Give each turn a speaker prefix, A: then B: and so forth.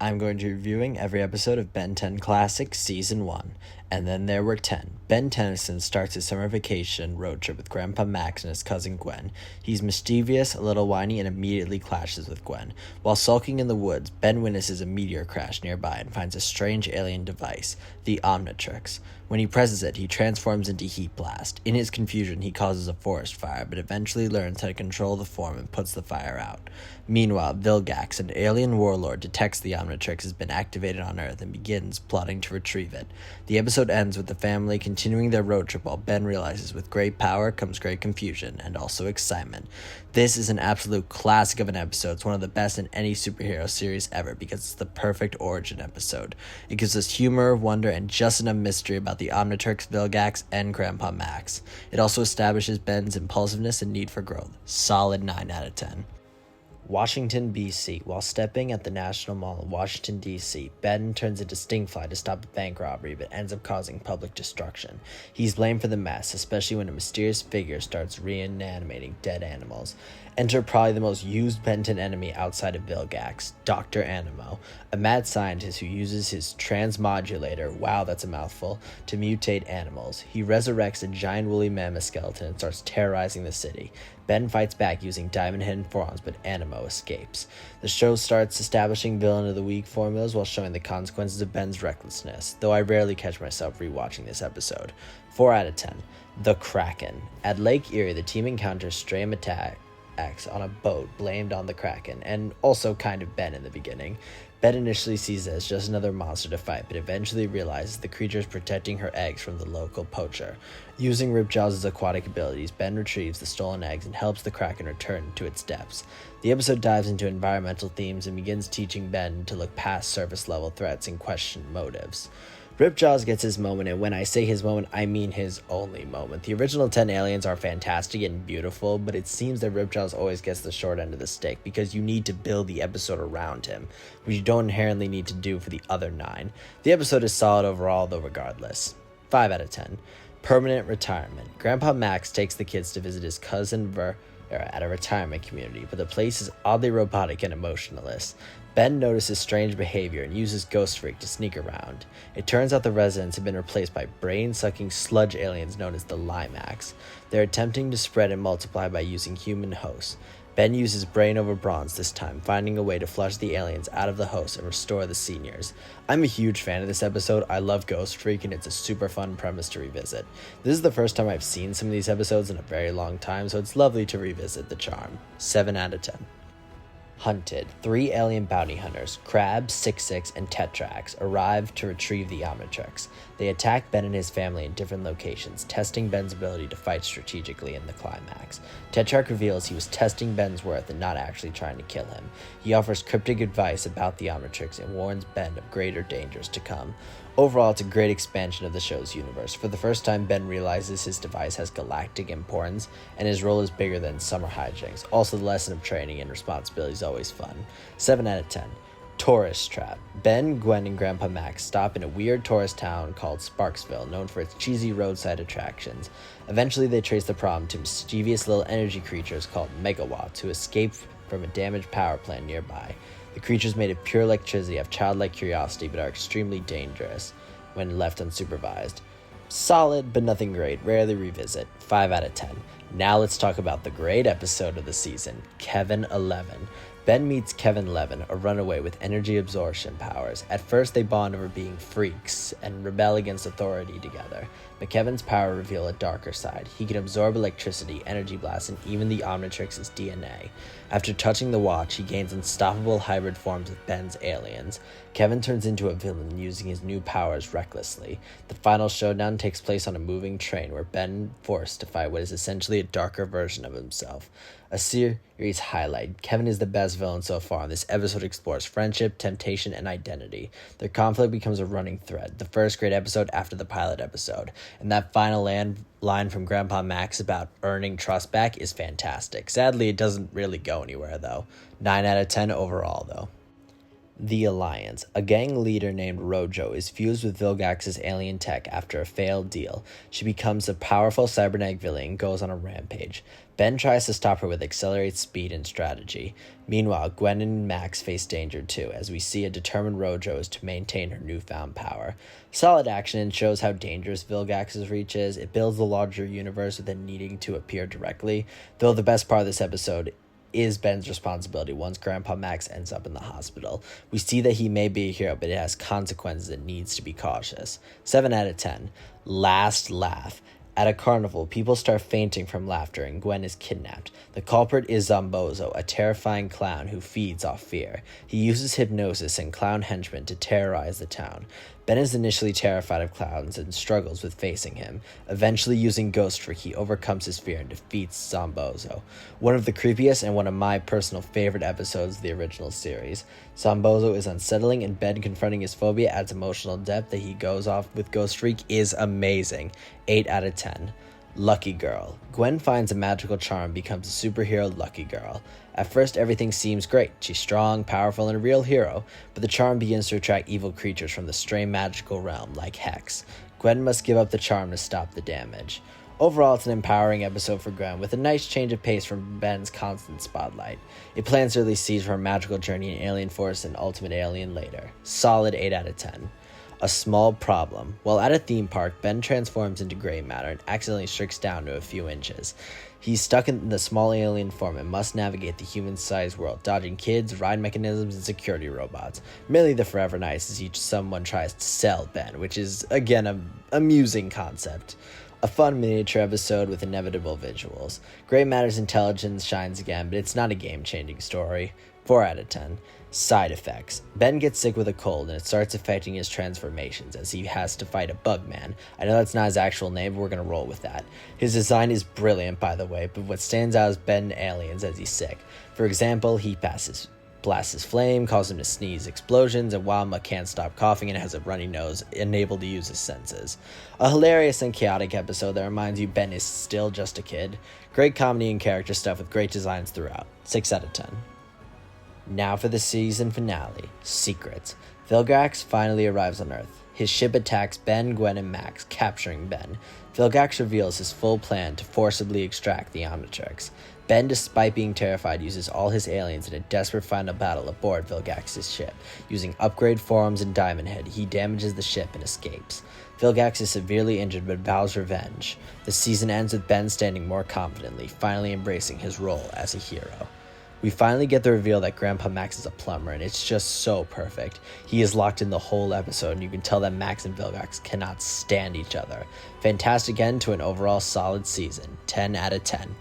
A: I'm going to be reviewing every episode of Ben 10 Classic Season 1, and then there were 10. Ben Tennyson starts his summer vacation road trip with Grandpa Max and his cousin Gwen. He's mischievous, a little whiny, and immediately clashes with Gwen. While sulking in the woods, Ben witnesses a meteor crash nearby and finds a strange alien device, the Omnitrix. When he presses it, he transforms into Heat Blast. In his confusion, he causes a forest fire, but eventually learns how to control the form and puts the fire out. Meanwhile, Vilgax, an alien warlord, detects the Omnitrix has been activated on Earth and begins plotting to retrieve it. The episode ends with the family continuing their road trip while Ben realizes with great power comes great confusion and also excitement. This is an absolute classic of an episode. It's one of the best in any superhero series ever because it's the perfect origin episode. It gives us humor, wonder, and just enough mystery about the Omnitrix, Vilgax, and Grandpa Max. It also establishes Ben's impulsiveness and need for growth. Solid 9 out of 10. Washington, B.C. While stepping at the National Mall in Washington, D.C., Ben turns into Stingfly to stop a bank robbery but ends up causing public destruction. He's blamed for the mess, especially when a mysterious figure starts reanimating dead animals. Enter probably the most used Ben 10 enemy outside of Vilgax, Dr. Animo, a mad scientist who uses his transmodulator, wow that's a mouthful, to mutate animals. He resurrects a giant woolly mammoth skeleton and starts terrorizing the city. Ben fights back using Diamond Head and forearms, but Animo escapes. The show starts establishing villain of the week formulas while showing the consequences of Ben's recklessness, though I rarely catch myself rewatching this episode. 4 out of 10. The Kraken. At Lake Erie, the team encounters stray attacks on a boat blamed on the Kraken, and also kind of Ben in the beginning. Ben initially sees it as just another monster to fight, but eventually realizes the creature is protecting her eggs from the local poacher. Using Ripjaw's aquatic abilities, Ben retrieves the stolen eggs and helps the Kraken return to its depths. The episode dives into environmental themes and begins teaching Ben to look past surface-level threats and question motives. Ripjaws gets his moment, and when I say his moment, I mean his only moment. The original 10 aliens are fantastic and beautiful, but it seems that Ripjaws always gets the short end of the stick because you need to build the episode around him, which you don't inherently need to do for the other 9. The episode is solid overall, though regardless. 5 out of 10. Permanent retirement. Grandpa Max takes the kids to visit his cousin at a retirement community, but the place is oddly robotic and emotionless. Ben notices strange behavior and uses Ghost Freak to sneak around. It turns out the residents have been replaced by brain-sucking sludge aliens known as the Limax. They're attempting to spread and multiply by using human hosts. Ben uses brain over bronze this time, finding a way to flush the aliens out of the host and restore the seniors. I'm a huge fan of this episode. I love Ghost Freak and it's a super fun premise to revisit. This is the first time I've seen some of these episodes in a very long time, so it's lovely to revisit the charm. 7 out of 10. Hunted. 3 alien bounty hunters, Crab, 6-6, and Tetrax, arrive to retrieve the Omnitrix. They attack Ben and his family in different locations, testing Ben's ability to fight strategically in the climax. Tetrax reveals he was testing Ben's worth and not actually trying to kill him. He offers cryptic advice about the Omnitrix and warns Ben of greater dangers to come. Overall, it's a great expansion of the show's universe. For the first time, Ben realizes his device has galactic importance, and his role is bigger than summer hijinks. Also, the lesson of training and responsibility is always fun. 7 out of 10. Tourist Trap. Ben, Gwen, and Grandpa Max stop in a weird tourist town called Sparksville, known for its cheesy roadside attractions. Eventually, they trace the problem to mischievous little energy creatures called Megawatts, who escape from a damaged power plant nearby. The creatures made of pure electricity have childlike curiosity but are extremely dangerous when left unsupervised. Solid, but nothing great. Rarely revisit. 5 out of 10. Now let's talk about the great episode of the season, Kevin 11. Ben meets Kevin 11, a runaway with energy absorption powers. At first, they bond over being freaks and rebel against authority together. But Kevin's power reveal a darker side. He can absorb electricity, energy blasts, and even the Omnitrix's DNA. After touching the watch, he gains unstoppable hybrid forms of Ben's aliens. Kevin turns into a villain using his new powers recklessly. The final showdown takes place on a moving train where Ben forced to fight what is essentially a darker version of himself. A series highlight. Kevin is the best villain so far, and this episode explores friendship, temptation, and identity. Their conflict becomes a running thread, the first great episode after the pilot episode. And that final line from Grandpa Max about earning trust back is fantastic. Sadly, it doesn't really go anywhere, though. 9 out of 10 overall, though. The Alliance. A gang leader named Rojo is fused with Vilgax's alien tech after a failed deal. She becomes a powerful cybernetic villain and goes on a rampage. Ben tries to stop her with accelerated speed and strategy. Meanwhile, Gwen and Max face danger too, as we see a determined Rojo is to maintain her newfound power. Solid action and shows how dangerous Vilgax's reach is. It builds the larger universe without needing to appear directly, though the best part of this episode is Ben's responsibility once Grandpa Max ends up in the hospital. We see that he may be a hero, but it has consequences and needs to be cautious. 7 out of 10. Last laugh. At a carnival, people start fainting from laughter and Gwen is kidnapped. The culprit is Zombozo, a terrifying clown who feeds off fear. He uses hypnosis and clown henchmen to terrorize the town. Ben is initially terrified of clowns and struggles with facing him. Eventually, using Ghost Trick, he overcomes his fear and defeats Zombozo. One of the creepiest and one of my personal favorite episodes of the original series. Zombozo is unsettling, and Ben confronting his phobia adds emotional depth that he goes off with Ghost Freak is amazing. 8 out of 10. Lucky Girl. Gwen finds a magical charm and becomes a superhero Lucky Girl. At first, everything seems great. She's strong, powerful, and a real hero, but the charm begins to attract evil creatures from the strange magical realm, like Hex. Gwen must give up the charm to stop the damage. Overall, it's an empowering episode for Gwen, with a nice change of pace from Ben's constant spotlight. It plans to release Siege for a magical journey in Alien Force and Ultimate Alien later. Solid 8 out of 10. A small problem. While at a theme park, Ben transforms into gray matter and accidentally shrinks down to a few inches. He's stuck in the small alien form and must navigate the human-sized world, dodging kids, ride mechanisms, and security robots. Merely the Forever Nice as someone tries to sell Ben, which is, again, an amusing concept. A fun miniature episode with inevitable visuals. Gray Matter's intelligence shines again, but it's not a game-changing story. 4 out of 10. Side effects. Ben gets sick with a cold and it starts affecting his transformations as he has to fight a Bugman. I know that's not his actual name, but we're going to roll with that. His design is brilliant, by the way, but what stands out is Ben aliens as he's sick. For example, he blasts his flame, causes him to sneeze explosions, and Wilma can't stop coughing and has a runny nose, unable to use his senses. A hilarious and chaotic episode that reminds you Ben is still just a kid. Great comedy and character stuff with great designs throughout. 6 out of 10. Now for the season finale, Secrets. Vilgax finally arrives on Earth. His ship attacks Ben, Gwen, and Max, capturing Ben. Vilgax reveals his full plan to forcibly extract the Omnitrix. Ben, despite being terrified, uses all his aliens in a desperate final battle aboard Vilgax's ship. Using upgrade forms and Diamond Head, he damages the ship and escapes. Vilgax is severely injured but vows revenge. The season ends with Ben standing more confidently, finally embracing his role as a hero. We finally get the reveal that Grandpa Max is a plumber, and it's just so perfect. He is locked in the whole episode, and you can tell that Max and Vilgax cannot stand each other. Fantastic end to an overall solid season. 10 out of 10.